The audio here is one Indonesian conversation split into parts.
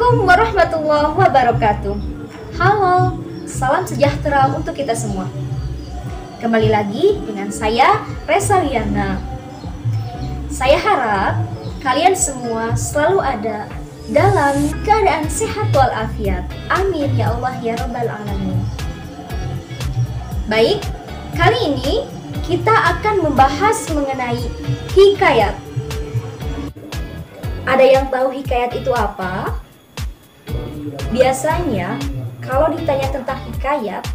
Assalamualaikum warahmatullahi wabarakatuh. Halo, salam sejahtera untuk kita semua. Kembali lagi dengan saya, Resa Liana. Saya harap kalian semua selalu ada dalam keadaan sehat walafiat. Amin ya Allah ya Rabbal Alamin. Baik, kali ini kita akan membahas mengenai hikayat. Ada yang tahu hikayat itu apa? Biasanya kalau ditanya tentang hikayat,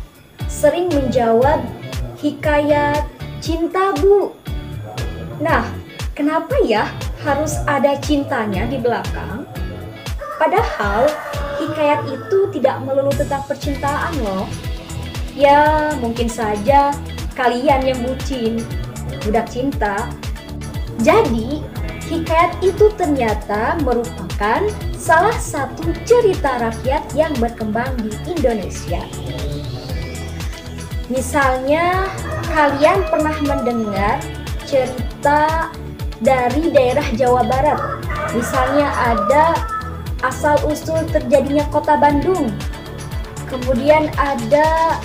sering menjawab hikayat cinta bu. Nah, kenapa ya harus ada cintanya di belakang? Padahal hikayat itu tidak melulu tentang percintaan loh. Ya, mungkin saja kalian yang bucin, budak cinta. Jadi, hikayat itu ternyata merupakan salah satu cerita rakyat yang berkembang di Indonesia. Misalnya, kalian pernah mendengar cerita dari daerah Jawa Barat. Misalnya ada asal-usul terjadinya kota Bandung. Kemudian ada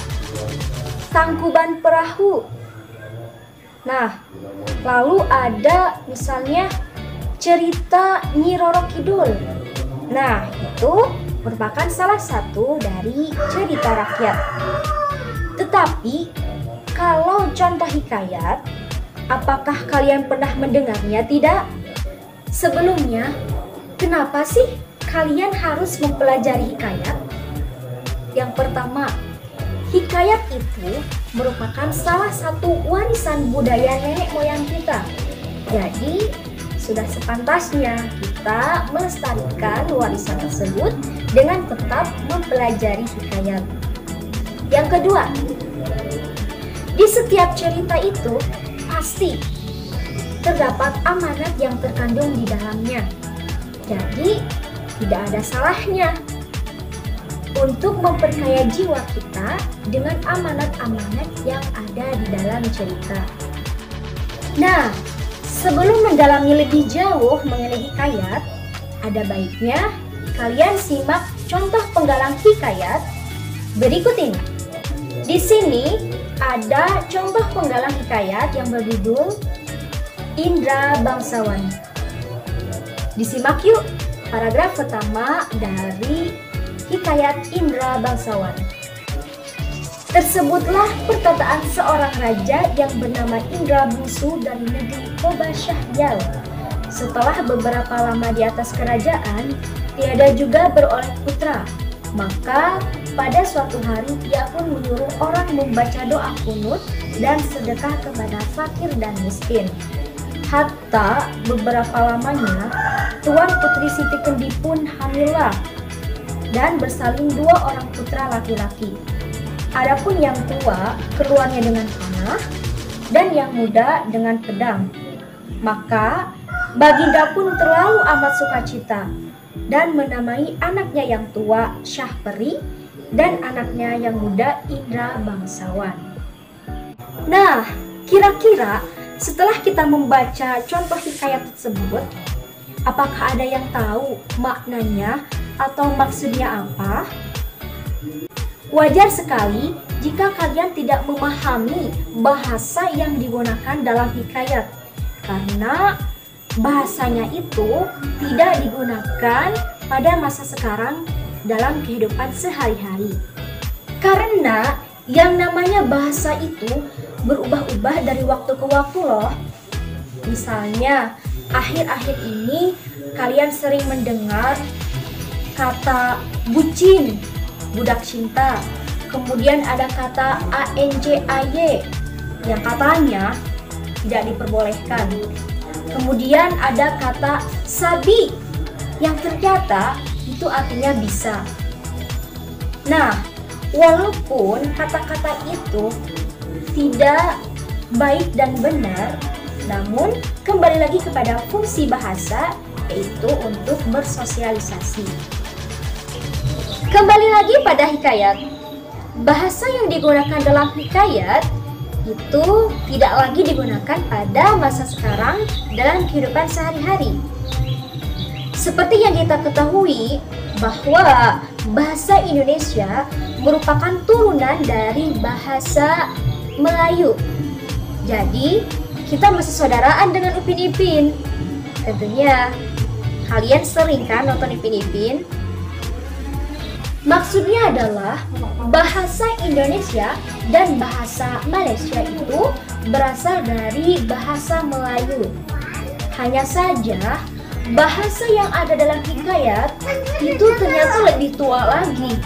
Tangkuban Perahu. Nah, lalu ada misalnya cerita Nyi Roro Kidul. Nah, itu merupakan salah satu dari cerita rakyat. Tetapi, kalau contoh hikayat, apakah kalian pernah mendengarnya? Tidak. Sebelumnya, kenapa sih kalian harus mempelajari hikayat? Yang pertama, hikayat itu merupakan salah satu warisan budaya nenek moyang kita. Jadi, sudah sepantasnya kita melestarikan warisan tersebut dengan tetap mempelajari hikayat. Yang kedua, di setiap cerita itu pasti terdapat amanat yang terkandung di dalamnya. Jadi, tidak ada salahnya untuk memperkaya jiwa kita dengan amanat-amanat yang ada di dalam cerita. Nah, sebelum mendalami lebih jauh mengenai hikayat, ada baiknya kalian simak contoh penggalang hikayat berikut ini. Di sini ada contoh penggalang hikayat yang berjudul Indra Bangsawan. Disimak yuk paragraf pertama dari hikayat Indra Bangsawan. Tersebutlah perkataan seorang raja yang bernama Indra Bungsu dari negeri Koba Syahyal. Setelah beberapa lama di atas kerajaan, tiada juga beroleh putra. Maka pada suatu hari ia pun menyuruh orang membaca doa kunut dan sedekah kepada fakir dan miskin. Hatta beberapa lamanya, Tuan Putri Siti Kendi pun hamillah dan bersalin 2 orang putra laki-laki. Adapun yang tua keluarnya dengan panah dan yang muda dengan pedang. Maka Baginda pun terlalu amat sukacita dan menamai anaknya yang tua Syahperi dan anaknya yang muda Indra Bangsawan. Nah, kira-kira setelah kita membaca contoh hikayat tersebut, apakah ada yang tahu maknanya atau maksudnya apa? Wajar sekali jika kalian tidak memahami bahasa yang digunakan dalam hikayat, karena bahasanya itu tidak digunakan pada masa sekarang dalam kehidupan sehari-hari. Karena yang namanya bahasa itu berubah-ubah dari waktu ke waktu loh. Misalnya, akhir-akhir ini kalian sering mendengar kata bucin, budak cinta. Kemudian ada kata ANJAY yang katanya tidak diperbolehkan. Kemudian ada kata sabi yang ternyata itu artinya bisa. Nah, walaupun kata-kata itu tidak baik dan benar, namun kembali lagi kepada fungsi bahasa, yaitu untuk bersosialisasi. Kembali lagi pada hikayat. Bahasa yang digunakan dalam hikayat itu tidak lagi digunakan pada masa sekarang dalam kehidupan sehari-hari. Seperti yang kita ketahui, bahwa bahasa Indonesia merupakan turunan dari bahasa Melayu. Jadi, kita masih saudaraan dengan Upin Ipin. Tentunya, kalian sering kan nonton Upin Ipin? Maksudnya adalah bahasa Indonesia dan bahasa Malaysia itu berasal dari bahasa Melayu. Hanya saja, bahasa yang ada dalam hikayat itu ternyata lebih tua lagi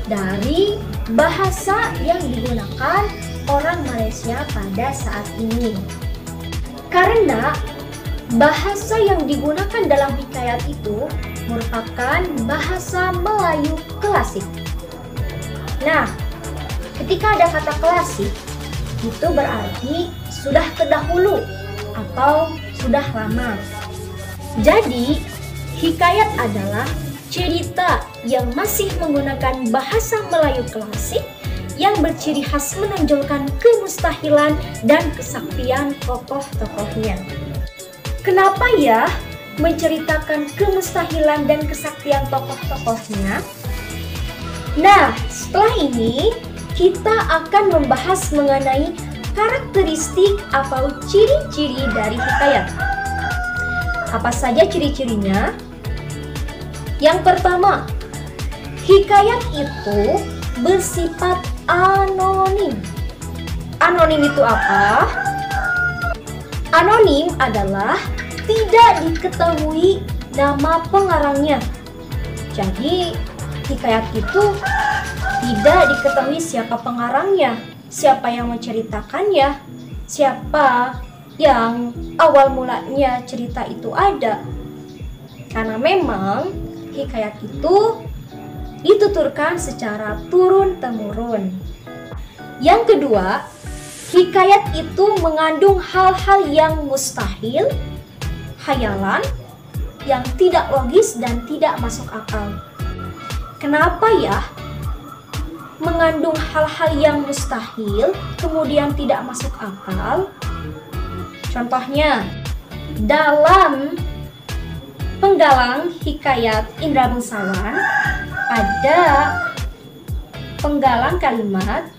dari bahasa yang digunakan orang Malaysia pada saat ini. Karena bahasa yang digunakan dalam hikayat itu merupakan bahasa Melayu klasik. Nah, ketika ada kata klasik, itu berarti sudah terdahulu atau sudah lama. Jadi, hikayat adalah cerita yang masih menggunakan bahasa Melayu klasik yang berciri khas menonjolkan kemustahilan dan kesaktian tokoh-tokohnya. Kenapa ya menceritakan kemustahilan dan kesaktian tokoh-tokohnya? Nah, setelah ini kita akan membahas mengenai karakteristik atau ciri-ciri dari hikayat. Apa saja ciri-cirinya? Yang pertama, hikayat itu bersifat anonim. Anonim itu apa? Anonim adalah tidak diketahui nama pengarangnya. Jadi, hikayat itu tidak diketahui siapa pengarangnya, siapa yang menceritakannya, siapa yang awal mulanya cerita itu ada. Karena memang hikayat itu dituturkan secara turun-temurun. Yang kedua, hikayat itu mengandung hal-hal yang mustahil, khayalan, yang tidak logis dan tidak masuk akal. Kenapa ya mengandung hal-hal yang mustahil, kemudian tidak masuk akal? Contohnya, dalam penggalan hikayat Indra Bangsawan, ada penggalan kalimat,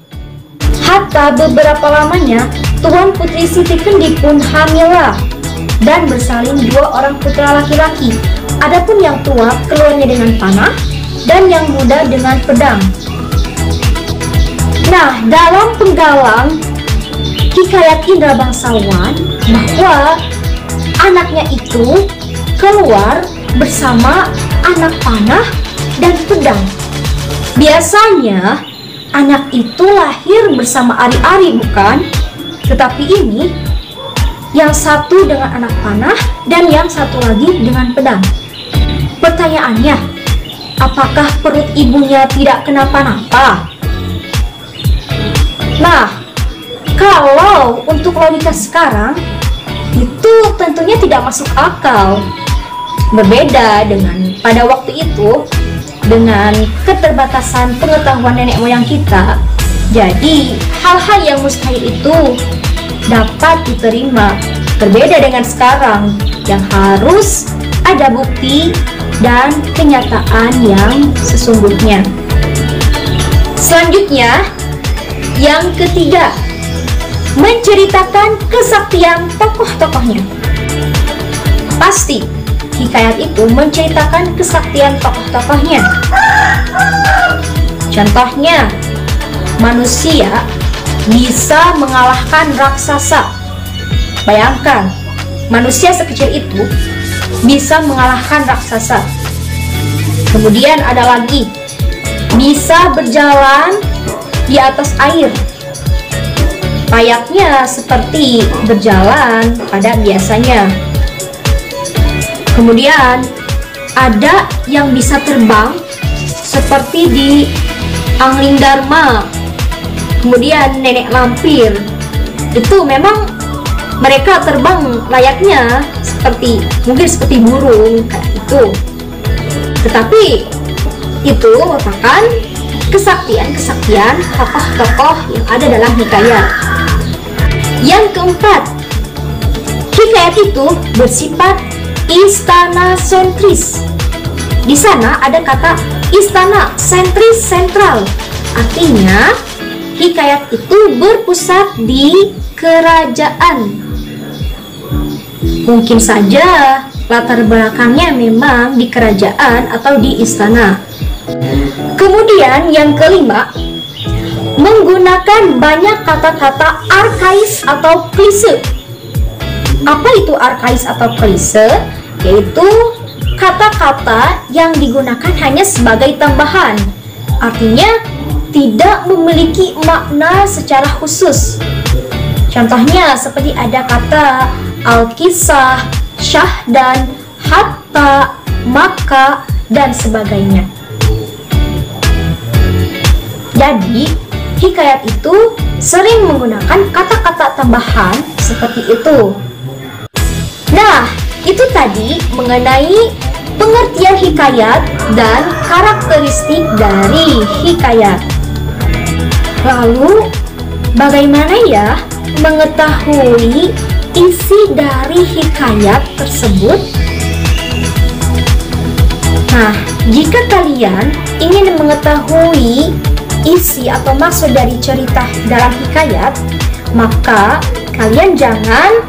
hatta beberapa lamanya Tuan Putri Siti Kendi pun hamilah dan bersalin 2 orang putra laki-laki. Adapun yang tua keluarnya dengan panah dan yang muda dengan pedang. Nah, dalam penggalan hikayat Indra Bangsawan, bahwa anaknya itu keluar bersama anak panah dan pedang. Biasanya anak itu lahir bersama ari-ari, bukan? Tetapi ini yang satu dengan anak panah dan yang satu lagi dengan pedang. Pertanyaannya, apakah perut ibunya tidak kenapa-napa? Nah, kalau untuk logika sekarang, itu tentunya tidak masuk akal. Berbeda dengan pada waktu itu, dengan keterbatasan pengetahuan nenek moyang kita, jadi hal-hal yang mustahil itu dapat diterima. Berbeda dengan sekarang, yang harus ada bukti dan kenyataan yang sesungguhnya. Selanjutnya, yang ketiga, menceritakan kesaktian tokoh-tokohnya. Pasti hikayat itu menceritakan kesaktian tokoh-tokohnya. Contohnya, manusia bisa mengalahkan raksasa. Bayangkan, manusia sekecil itu bisa mengalahkan raksasa. Kemudian ada lagi, bisa berjalan di atas air. Layaknya seperti berjalan pada biasanya. Kemudian ada yang bisa terbang seperti di Angling Dharma. Kemudian Nenek Lampir. Itu memang mereka terbang layaknya mungkin seperti burung kayak itu. Tetapi itu merupakan kesaktian tokoh-tokoh yang ada dalam hikayat. Yang keempat, hikayat itu bersifat istana sentris. Di sana ada kata istana, sentris, sentral. Artinya, hikayat itu berpusat di kerajaan. Mungkin saja latar belakangnya memang di kerajaan atau di istana. Kemudian yang kelima, menggunakan banyak kata-kata arkais atau klise. Apa itu arkais atau klise? Yaitu kata-kata yang digunakan hanya sebagai tambahan. Artinya tidak memiliki makna secara khusus. Contohnya seperti ada kata al-kisah, syahdan, hatta, maka, dan sebagainya. Jadi, hikayat itu sering menggunakan kata-kata tambahan seperti itu. Nah, itu tadi mengenai pengertian hikayat dan karakteristik dari hikayat. Lalu, bagaimana ya mengetahui isi dari hikayat tersebut? Nah, jika kalian ingin mengetahui isi atau maksud dari cerita dalam hikayat, maka kalian jangan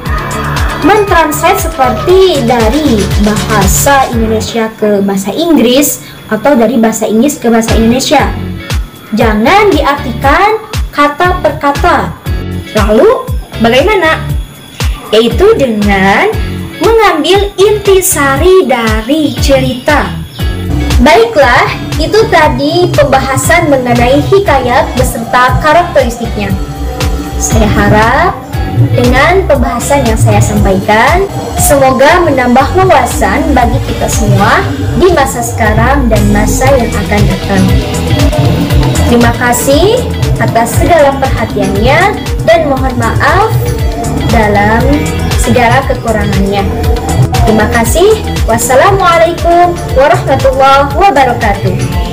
mentranslate seperti dari bahasa Indonesia ke bahasa Inggris atau dari bahasa Inggris ke bahasa Indonesia. Jangan diartikan kata per kata. Lalu bagaimana? Yaitu dengan mengambil intisari dari cerita. Baiklah, itu tadi pembahasan mengenai hikayat beserta karakteristiknya. Saya harap dengan pembahasan yang saya sampaikan, semoga menambah wawasan bagi kita semua di masa sekarang dan masa yang akan datang. Terima kasih atas segala perhatiannya dan mohon maaf dalam segala kekurangannya. Terima kasih. Wassalamualaikum warahmatullahi wabarakatuh.